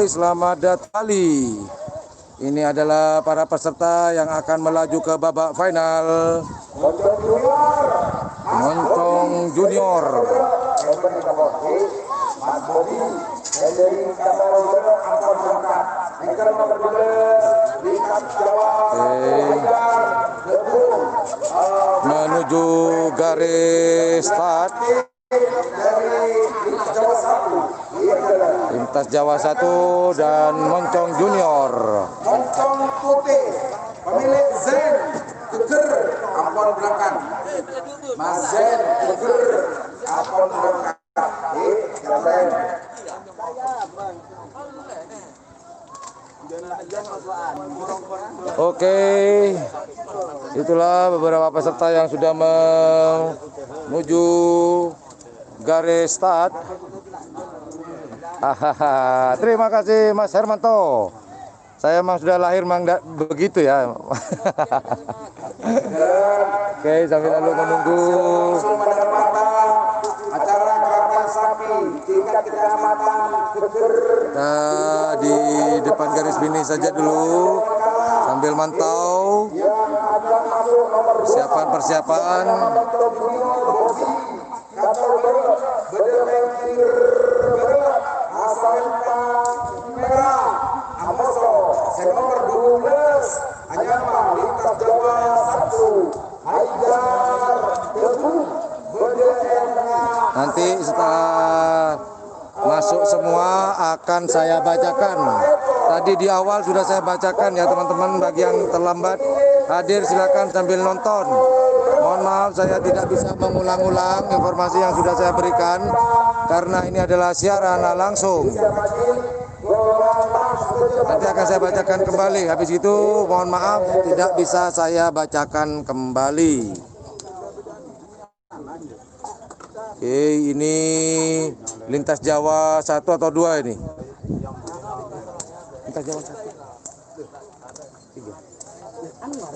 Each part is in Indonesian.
Selamat datang kembali. Ini adalah para peserta yang akan melaju ke babak final. Moncong Junior. Menuju garis start. Lintas Jawa 1 dan Moncong Junior. Moncong Putih, pemilik Zen, Geger, Ampon Belakang. Mas Zen, Geger, Ampon Belakang. Oke, itulah beberapa peserta yang sudah menuju garis start. Terima kasih Mas Hermanto. Saya memang sudah lahir memang begitu ya. Oke, sambil lalu menunggu Acara karapan sapi tingkat kecamatan Geger. kita di depan garis finish saja dulu sambil mantau persiapan. Nanti setelah masuk semua akan saya bacakan. Tadi di awal sudah saya bacakan ya teman-teman. Bagi yang terlambat hadir silakan sambil nonton. Mohon maaf saya tidak bisa mengulang-ulang informasi yang sudah saya berikan karena ini adalah siaran langsung. Nanti akan saya bacakan kembali. Habis itu mohon maaf tidak bisa saya bacakan kembali. Oke, ini Lintas Jawa 1 atau 2 ini? Lintas Jawa 1.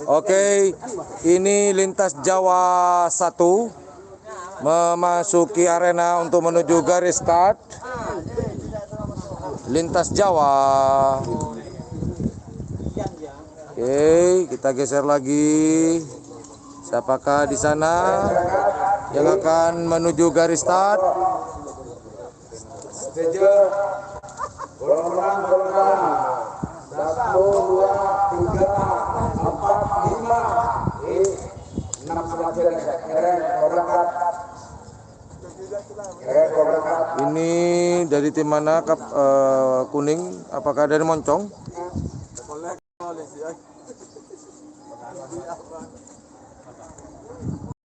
3. Oke, ini Lintas Jawa 1 memasuki arena untuk menuju garis start. Lintas Jawa. Oke, kita geser lagi. Siapakah di sana yang akan menuju garis start? Stage golongan 1, 2, 3, 4, 5. 6 selesai keren berangkat. Ini dari tim mana? Kuning. Apakah dari Moncong?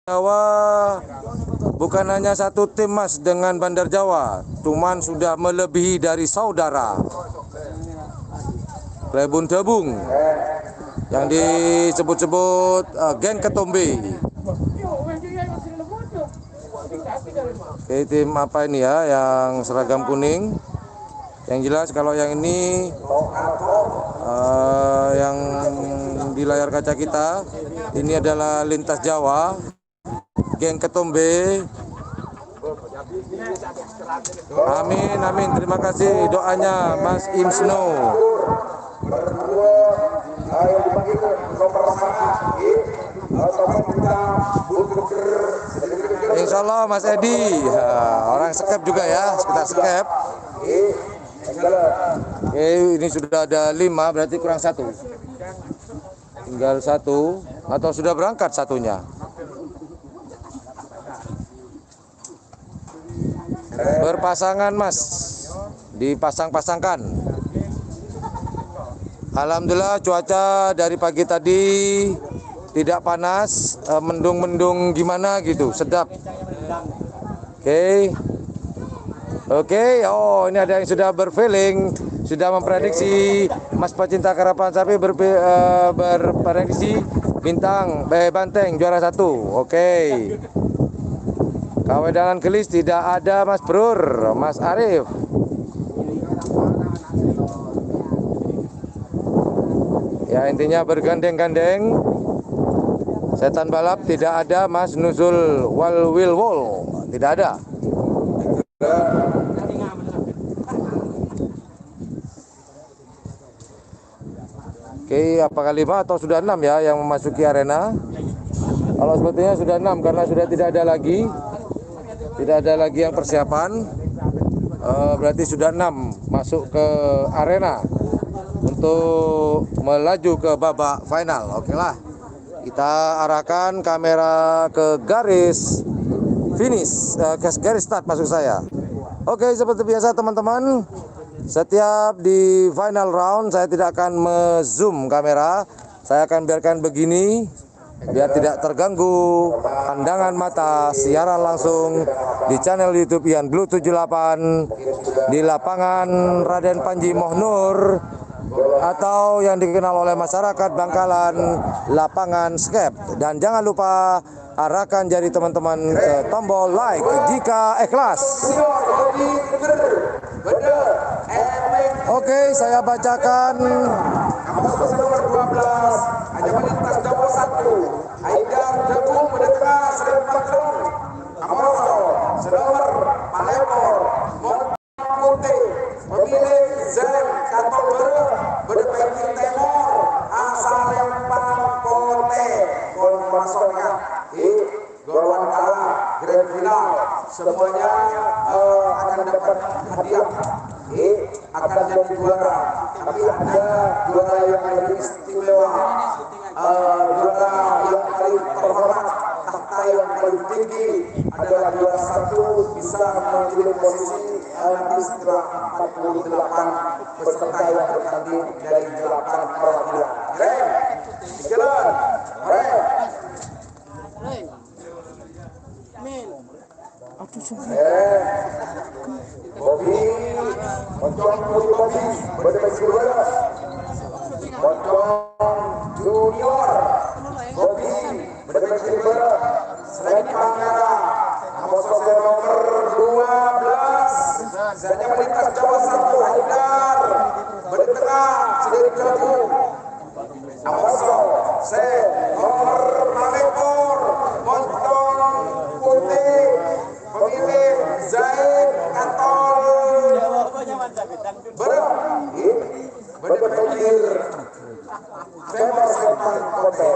Jawa bukan hanya satu tim Mas dengan Bandar Jawa, cuman sudah melebihi dari saudara. Klebun Debung yang disebut-sebut geng Ketombe. Oke, tim apa ini ya yang seragam kuning? Yang jelas kalau yang ini yang di layar kaca kita ini adalah Lintas Jawa geng Ketombe. Amin, amin. Terima kasih doanya Mas Imsno. Insya Allah Mas Edi, orang skep juga ya, sekitar skep. Oke, ini sudah ada 5, berarti kurang 1. Tinggal 1, atau sudah berangkat satunya. Berpasangan Mas, dipasang-pasangkan. Alhamdulillah cuaca dari pagi tadi tidak panas, mendung-mendung gimana gitu, sedap. Oke, oh ini ada yang sudah berfeeling, sudah memprediksi. Mas pecinta karapan sapi berprediksi Banteng juara 1. Oke. Kawedangan Gelis tidak ada Mas Brur, Mas Arif. Ya intinya bergandeng-gandeng. Setan balap tidak ada Mas Nuzul Walwilwol, tidak ada. Oke, apakah 5 atau sudah 6 ya yang memasuki arena? Kalau sepertinya sudah 6 karena sudah tidak ada lagi yang persiapan. Berarti sudah 6 masuk ke arena untuk melaju ke babak final. Oke lah, kita arahkan kamera ke garis finish, ke garis start maksud saya. Oke, seperti biasa teman-teman, setiap di final round saya tidak akan me-zoom kamera. Saya akan biarkan begini biar tidak terganggu pandangan mata siaran langsung di channel YouTube Ian Blue 78 di lapangan Raden Panji Mohnur atau yang dikenal oleh masyarakat Bangkalan lapangan skep. Dan jangan lupa arahkan jari teman-teman ke tombol like jika ikhlas. Oke, saya bacakan. Nomor 12 hanya melintas Jawa 1. Haidar Jabung Medeka Serempak Gelung. Amoso Senomor Palembor Monte memilih Zen Kantong Bere Bedepengkir Timur asal Lempang Kote Gol masuknya di golongan kalah grand final. Semuanya akan dapat hadiah, akan jadi juara. Tapi ada juara yang lebih istimewa, juara yang paling terhormat, tahta yang paling tinggi adalah juara 1 bisa mengambil posisi di setelah 48 peserta yang bertanding dari 8 perwakilan. Jalan, Bobby, Moncong Bobby, Bedepengkir Bere, Moncong Junior, Bobby, Bedepengkir Bere, Selempang Merah, Amoso nomor 12, hanya melintas Jawa 1, Haidar, Bedetengah, Sidik Jabung, Amoso, nomor Palembor, Moncong Putih, memilih Zaid Kantol Bere, Bedepengkir Timur Selatan Kote.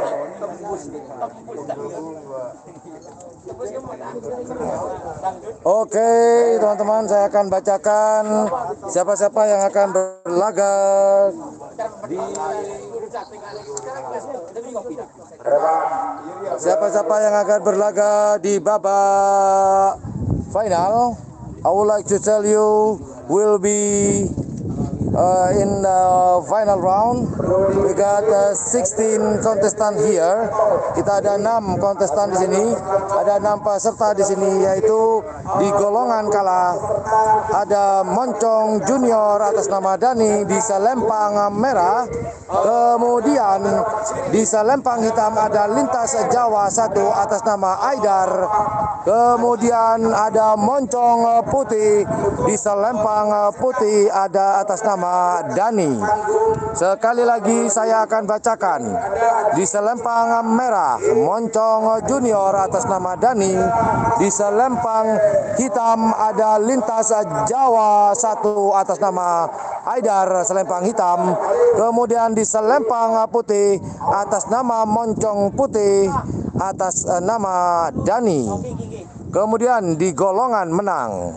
Oke teman-teman, saya akan bacakan siapa-siapa yang akan berlaga di babak final. I would like to tell you will be in the final round. We got 16 contestant here. Kita ada 6 kontestan di sini. Ada 6 peserta di sini, yaitu di golongan kalah ada Moncong Junior atas nama Dani di selempang merah. Kemudian di selempang hitam ada Lintas Jawa 1 atas nama Aidar. Kemudian ada Moncong Putih di selempang putih ada atas nama Dani. Sekali lagi saya akan bacakan. Di selempang merah Moncong Junior atas nama Dani. Di selempang hitam ada Lintas Jawa 1 atas nama Aidar selempang hitam. Kemudian di selempang putih atas nama Moncong Putih atas nama Dani. Kemudian di golongan menang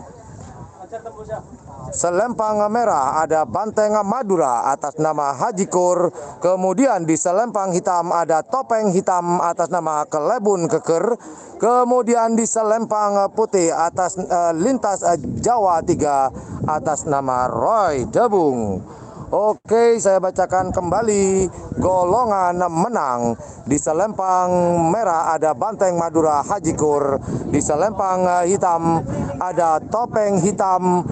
selempang merah ada Banteng Madura atas nama Haji Kur. Kemudian di selempang hitam ada Topeng Hitam atas nama Kelebun Keker. Kemudian di selempang putih atas Lintas Jawa 3 atas nama Roy Debung. Oke, saya bacakan kembali golongan menang. Di selempang merah ada Banteng Madura Haji Kur. Di selempang hitam ada Topeng Hitam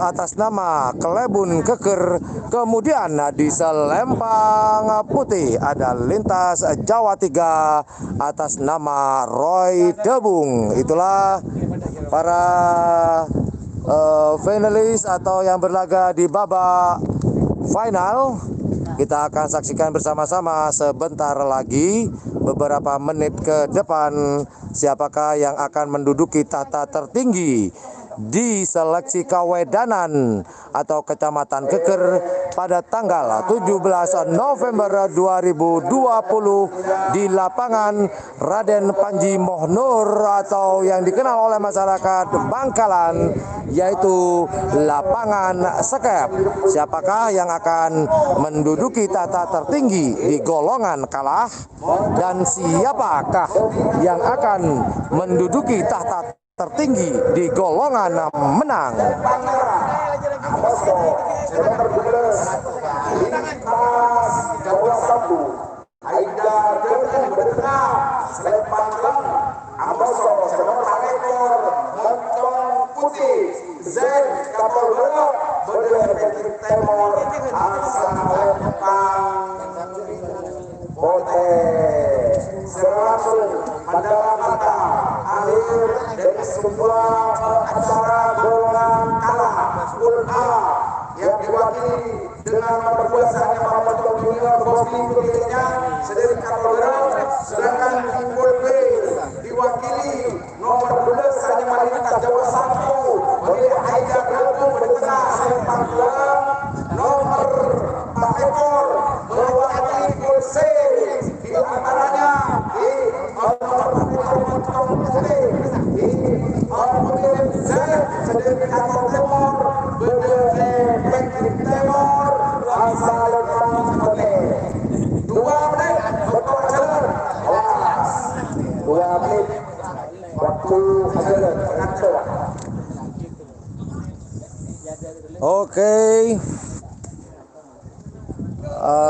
atas nama Kelebun Keker. Kemudian di selempang putih ada Lintas Jawa 3 atas nama Roy Debung. Itulah para finalis atau yang berlaga di babak final. Kita akan saksikan bersama-sama sebentar lagi, beberapa menit ke depan, siapakah yang akan menduduki tahta tertinggi di Seleksi Kawedanan atau Kecamatan Keker pada tanggal 17 November 2020 di lapangan Raden Panji Mohnur atau yang dikenal oleh masyarakat Bangkalan, yaitu lapangan Sekep. Siapakah yang akan menduduki tahta tertinggi di golongan kalah dan siapakah yang akan menduduki tahta tertinggi di golongan menang? Dari sebuah acara golongan kalah Pool A yang diwakili dengan nomor 2 hanya Muhammad Junior Bosni Indonesia sendiri Kapolres, sedangkan di Pool B diwakili nomor 12 hanya Marita Jawa 1 oleh Aida Gabung di tengah Selempang 2, nomor 4 ekor mewakili Pool C di antaranya di nomor 4 ekor Oke.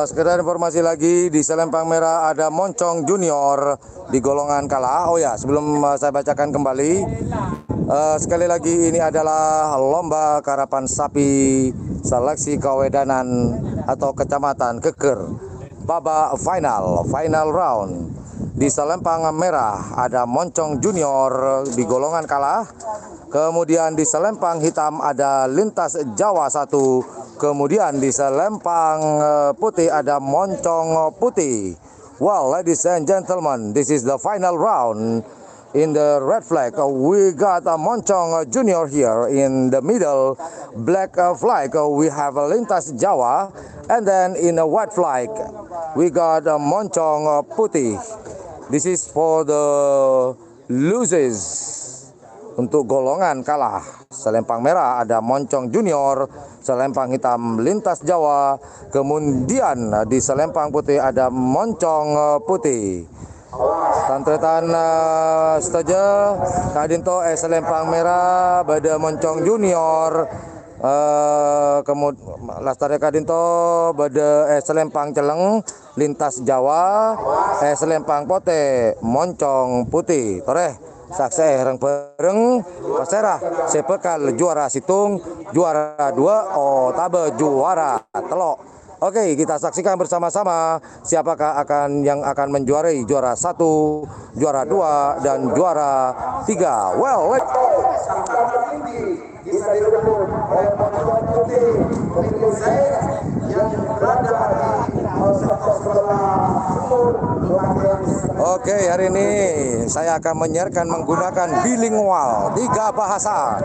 Sekedar informasi lagi, di Selempang Merah ada Moncong Junior di golongan kalah. Oh ya, sebelum saya bacakan kembali, sekali lagi ini adalah lomba karapan sapi Seleksi Kawedanan atau Kecamatan Keker, babak final round. Di Selempang Merah ada Moncong Junior di golongan kalah. Kemudian di Selempang Hitam ada Lintas Jawa 1. Kemudian di Selempang Putih ada Moncong Putih. Well, ladies and gentlemen, this is the final round. In the red flag, we got a Moncong Junior here. In the middle, black flag, we have a Lintas Jawa. And then in a white flag, we got a Moncong Putih. This is for the losers. Untuk golongan kalah, Selempang Merah ada Moncong Junior, Selempang Hitam Lintas Jawa, kemudian di Selempang Putih ada Moncong Putih. Tantretan saja Kadinto Selempang Merah pada Moncong Junior, kemudian Lastare Kadinto pada Selempang Celeng Lintas Jawa, Selempang Pote Moncong Putih. Toreh sakse reng bareng pasera sepekal juara situng, juara 2 tabe juara telok. Oke, kita saksikan bersama-sama siapakah yang akan menjuarai juara 1, juara 2 dan juara 3. Well, bisa direbut oleh Moncong Putih pemilik saya yang berada di sektor sebelah timur. Oke, hari ini saya akan menyiarkan menggunakan bilingual 3 bahasa.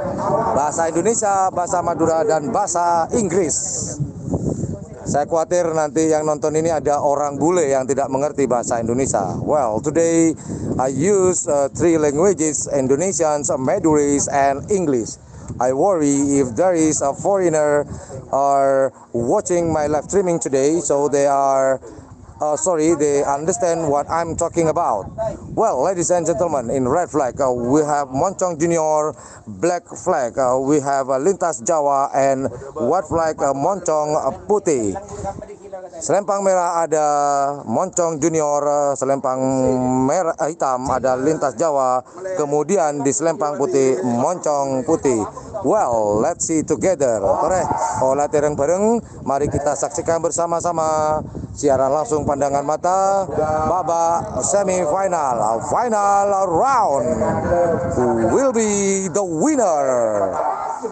Bahasa Indonesia, bahasa Madura, dan bahasa Inggris. Saya khawatir nanti yang nonton ini ada orang bule yang tidak mengerti bahasa Indonesia. Well, today I use 3 languages, Indonesian, Madurese, and English. I worry if there is a foreigner are watching my live streaming today, so they understand what I'm talking about. Well, ladies and gentlemen, in red flag we have Moncong Junior, black flag we have Lintas Jawa, and white flag Moncong Putih. Selempang Merah ada Moncong Junior, Selempang Merah Hitam ada Lintas Jawa, kemudian di Selempang Putih Moncong Putih. Well, let's see together. Toreh, olah tereng bareng, mari kita saksikan bersama-sama siaran langsung pandangan mata babak semifinal, final round. Who will be the winner?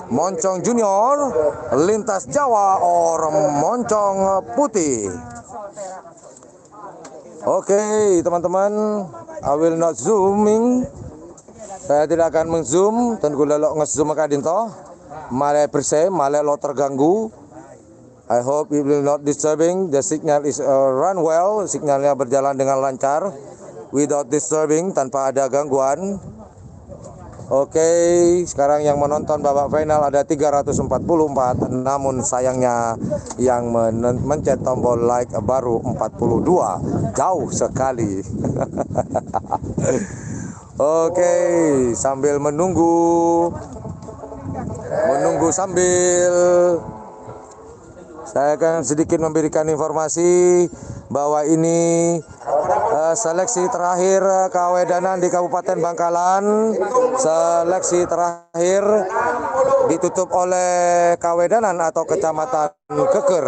Moncong Junior, Lintas Jawa, or Moncong Putih? Oke, teman-teman, I will not zooming. Saya tidak akan meng-zoom, tengku lelok nge-zoom ka dinto. Male perse, male lo terganggu. I hope it will not disturbing. The signal is run well, signalnya berjalan dengan lancar without disturbing, tanpa ada gangguan. Oke, sekarang yang menonton babak final ada 344, namun sayangnya yang mencet tombol like baru 42, jauh sekali. Oke, sambil menunggu sambil saya akan sedikit memberikan informasi bahwa ini seleksi terakhir Kawedanan di Kabupaten Bangkalan. Seleksi terakhir ditutup oleh Kawedanan atau Kecamatan Keker.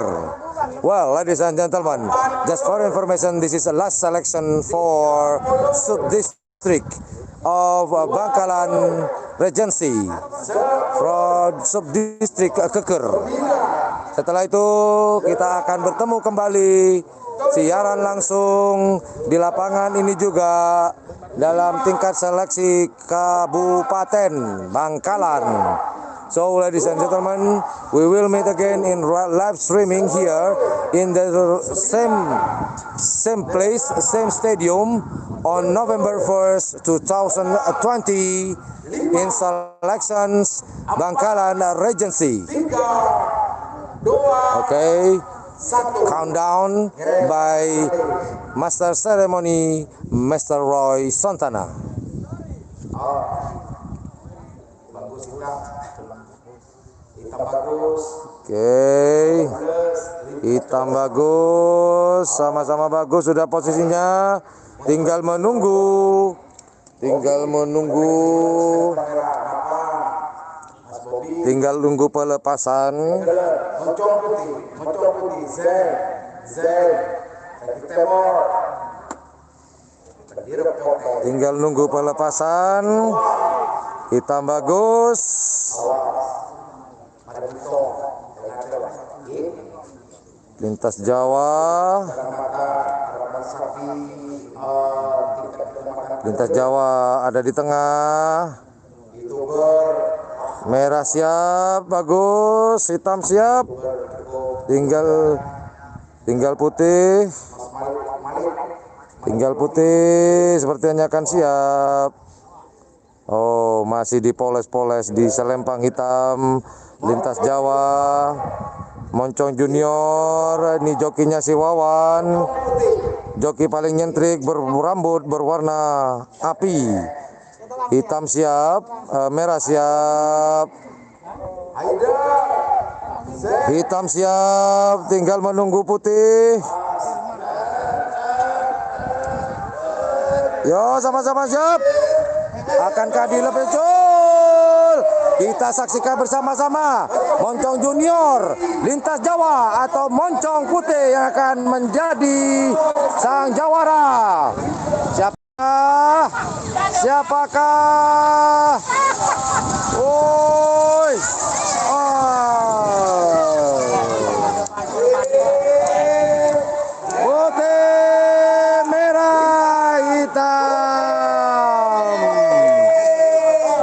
Well, ladies and gentlemen, just for information, this is the last selection for sub-district of Bangkalan Regency from sub-district Keker. Setelah itu kita akan bertemu kembali siaran langsung di lapangan ini juga dalam tingkat seleksi Kabupaten Bangkalan. So ladies and gentlemen, we will meet again in live streaming here in the same place, same stadium on November 1st, 2020 in selections Bangkalan Regency. Okay, countdown by Master Ceremony Mr. Roy Santana. Oke, hitam bagus, sama-sama bagus sudah posisinya. Tinggal menunggu pelepasan. Moncong putih, Z, Tinggal nunggu pelepasan. Hitam bagus. Lintas Jawa. Lintas Jawa ada di tengah. Merah siap, bagus. Hitam siap. Tinggal putih. Sepertinya akan siap. Oh, masih dipoles-poles di selempang hitam. Lintas Jawa. Moncong Junior, ini jokinya si Wawan. Joki paling nyentrik, berambut berwarna api. Hitam siap, merah siap. Hitam siap, tinggal menunggu putih. Yo, sama-sama siap. Akankah dilepaskan? Kita saksikan bersama-sama Moncong Junior, Lintas Jawa atau Moncong Putih yang akan menjadi sang jawara. Siapakah? Woi. Putih, merah, hitam.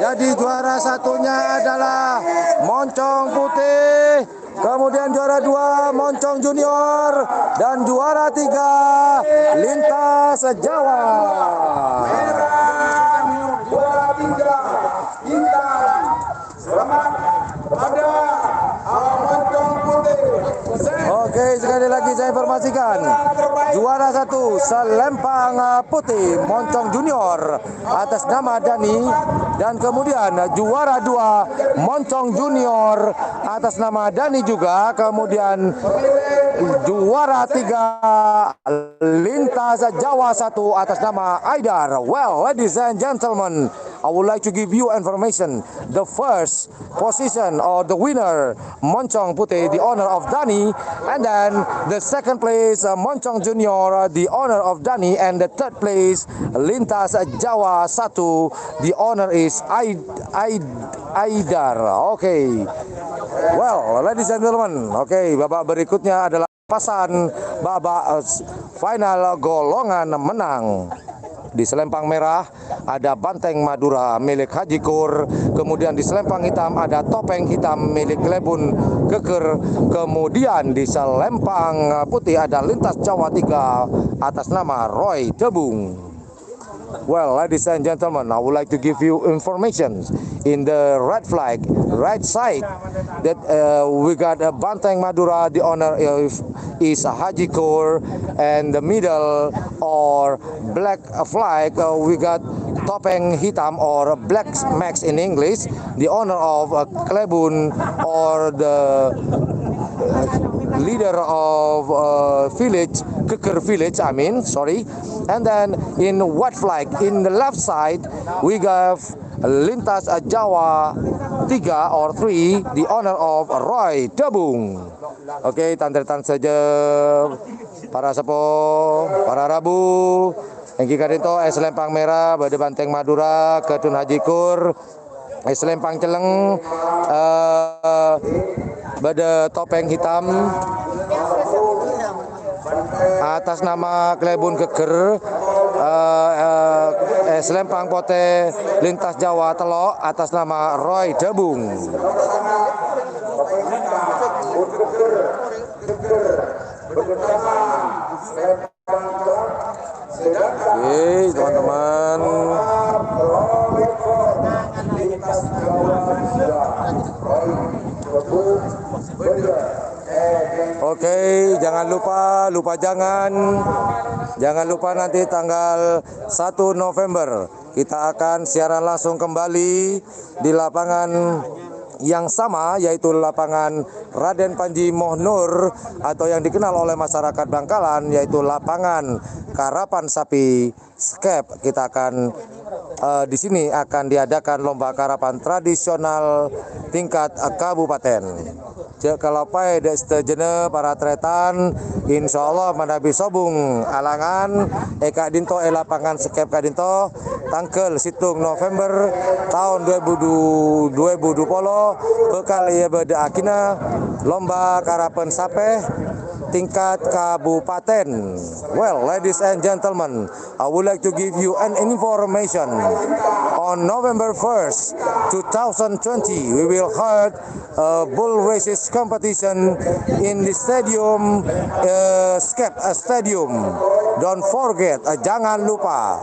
Jadi juara satunya adalah Moncong Putih, kemudian juara 2 Moncong Junior, dan juara 3 Lintas Jawa. Juara 3 kita selamat pada Moncong Putih. Oke, sekali lagi saya informasikan juara 1 selempang putih Moncong Junior atas nama Dani, dan kemudian juara 2 Moncong Junior atas nama Dani juga, kemudian juara 3 Lintas Jawa 1 atas nama Aidar. Well, ladies and gentlemen, I would like to give you information. The first position or the winner Moncong Putih, the honor of Dani, and then the second place Moncong Junior, the honor of Dani, and the third place Lintas Jawa 1, the honor is Aidar. Okay. Well, ladies and gentlemen, okay, babak berikutnya adalah pasan babak final golongan menang. Di selempang merah ada banteng Madura milik Haji Kur. Kemudian di selempang hitam ada topeng hitam milik Klebun Keker. Kemudian di selempang putih ada lintas Jawa 3 atas nama Roy Tebung. Well, ladies and gentlemen, I would like to give you information in the red flag, right side, that we got a Banteng Madura. The owner is Haji Kur, and the middle or black flag we got Topeng Hitam or Black Max in English. The owner of Klebun or the leader of village, Keker village, sorry. And then in white flag, in the left side, we have Lintas Jawa 3 or 3, the owner of Roy Tebung. Oke, tantan saja para sepo, para rabu, Engki Kadento, Selempang Merah, Bade Banteng Madura, Ketun Haji Kur, Selempang Celeng, Bade Topeng Hitam, atas nama Klebun Keker, Selempang Pote Lintas Jawa Telok atas nama Roy Tebung. Oke, teman-teman. Oke, jangan lupa nanti tanggal 1 November kita akan siaran langsung kembali di lapangan yang sama, yaitu lapangan Raden Panji Mohnur atau yang dikenal oleh masyarakat Bangkalan yaitu lapangan Karapan Sapi Skep. Kita akan di sini akan diadakan lomba karapan tradisional tingkat kabupaten. Kalau pai dek setejene para tretan, insya Allah manabi sobung alangan eka dinto lapangan Skep kadinto tangkel situng November tahun 2020 bekal ya beda akina lomba karapan sape tingkat kabupaten. Well, ladies and gentlemen, I would like to give you an information. On November 1st, 2020, we will hold a bull races competition in the stadium, Skep Stadium. Don't forget, jangan lupa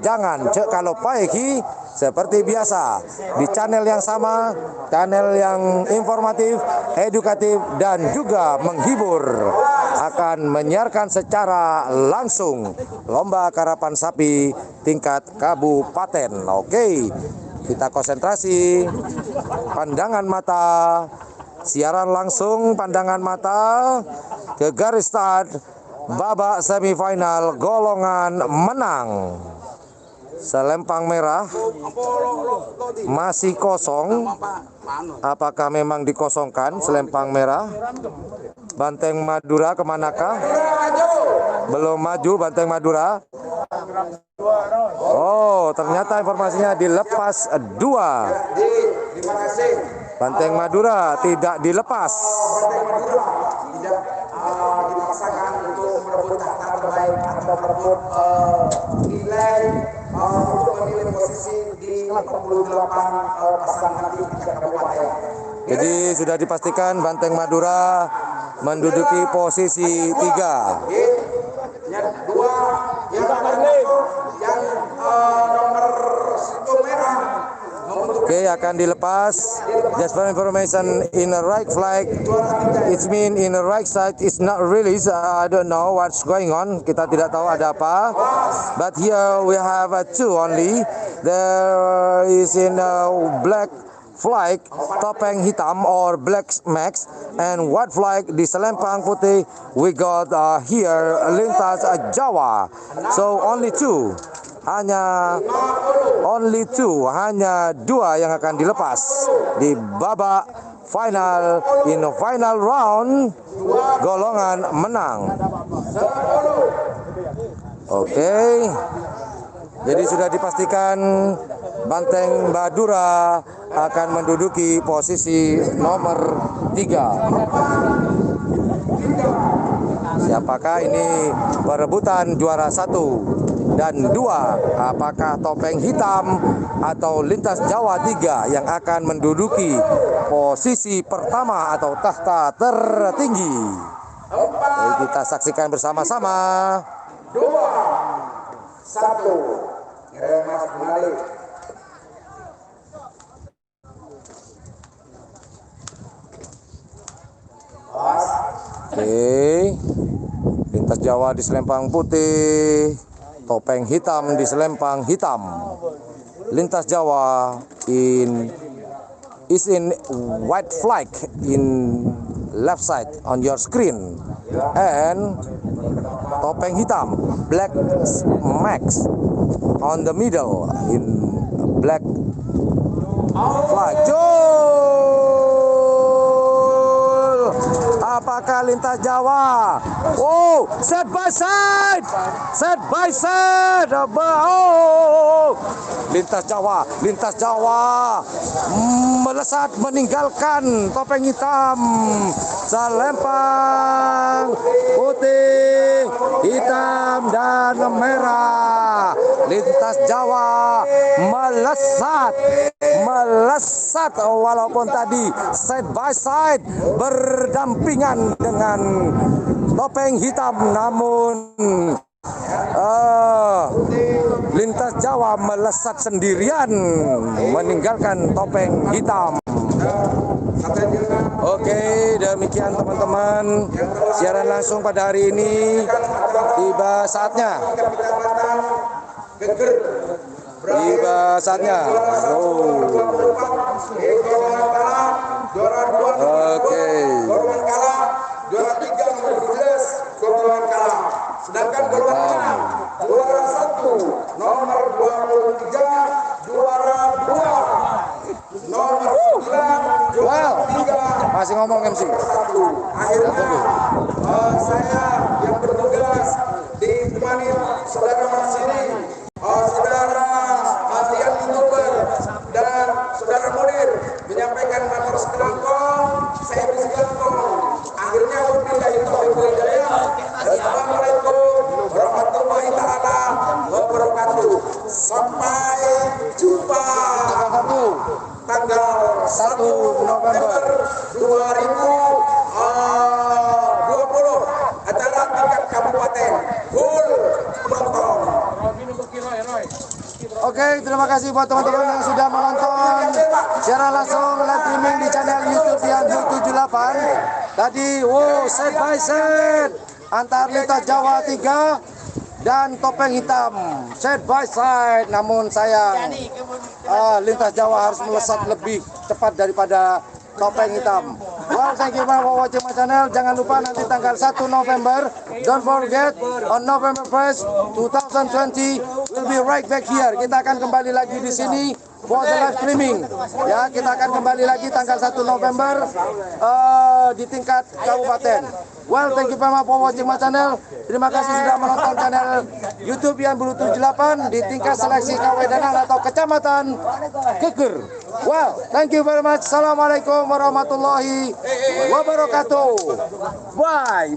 jangan kalau paiki seperti biasa di channel yang sama, channel yang informatif, edukatif dan juga menghibur akan menyiarkan secara langsung lomba karapan sapi tingkat kabupaten. Oke, kita konsentrasi, pandangan mata, siaran langsung pandangan mata ke garis start babak semifinal golongan menang. Selempang merah masih kosong. Apakah memang dikosongkan selempang merah? Banteng Madura kemanakah? Belum maju Banteng Madura. Oh, ternyata informasinya dilepas 2. Banteng Madura tidak dilepas. Dipaksakan untuk merebut tahta terbaik atau merebut nilai untuk memilih posisi di 48 pasangan nanti di kabupaten. Jadi sudah dipastikan Banteng Madura menduduki posisi 3. Yang kedua, yang nomor situng merah. Oke, akan dilepas. Just for information, in the right flag, it mean in the right side is not released. I don't know what's going on. Kita tidak tahu ada apa. But here we have 2 only. There is in black flag Topeng Hitam or Black Max, and white flag di selempang putih we got here Lintas Jawa. So only 2. Hanya 2 yang akan dilepas di babak final, in the final round golongan menang. Oke, jadi sudah dipastikan Banteng Madura akan menduduki posisi nomor 3. Siapakah ini perebutan juara 1? Dan 2, apakah topeng hitam atau lintas Jawa 3 yang akan menduduki posisi pertama atau tahta tertinggi? Mari kita saksikan bersama-sama. 2, 1. Mas balik. Oke, lintas Jawa di selempang putih, topeng hitam di selempang hitam. Lintas Jawa is in white flag in left side on your screen, and topeng hitam black max on the middle in black flag. Apakah lintas Jawa? Oh, side by side, side by side. Oh, lintas Jawa melesat meninggalkan topeng hitam. Selempang putih, hitam dan merah. Lintas Jawa melesat walaupun tadi side by side berdampingan dengan topeng hitam, namun lintas Jawa melesat sendirian meninggalkan topeng hitam. Oke, demikian teman-teman siaran langsung pada hari ini. Tiba saatnya. Oke. Juara 3 nomor 12 golongan kalah. Sedangkan golongan juara 1 nomor 23 juara 2 nomor 9 juara 3. Masih ngomong MC. Akhirnya saya yang bertugas ditemani saudara Mas ini, saudara yang YouTuber dan saudara Mudir menyampaikan nomor sekelangkong, saya beri sekelangkong. Akhirnya wabillahi taufiq wal hidayah. Assalamualaikum warahmatullahi taala wabarakatuh. Sampai jumpa tanggal 1 November 2020 acara tingkat kabupaten. Full penonton. Oke, terima kasih buat teman-teman yang sudah menonton secara langsung live streaming di channel YouTube yang 78. Tadi, side by side antar lintas Jawa 3 dan topeng hitam side by side. Namun sayang, lintas Jawa harus melesat lebih cepat daripada topeng hitam. Well, thank you for watching my channel. Jangan lupa nanti tanggal 1 November. Don't forget, on November 1st, 2020, we'll be right back here. Kita akan kembali lagi di sini for the live streaming. Ya, kita akan kembali lagi tanggal 1 November di tingkat kabupaten. Well, thank you very much for watching my channel. Terima kasih sudah menonton channel YouTube yang Bulu 78 di tingkat seleksi Kawedanan atau Kecamatan Geger. Well, thank you very much. Assalamualaikum warahmatullahi wabarakatuh. Bye.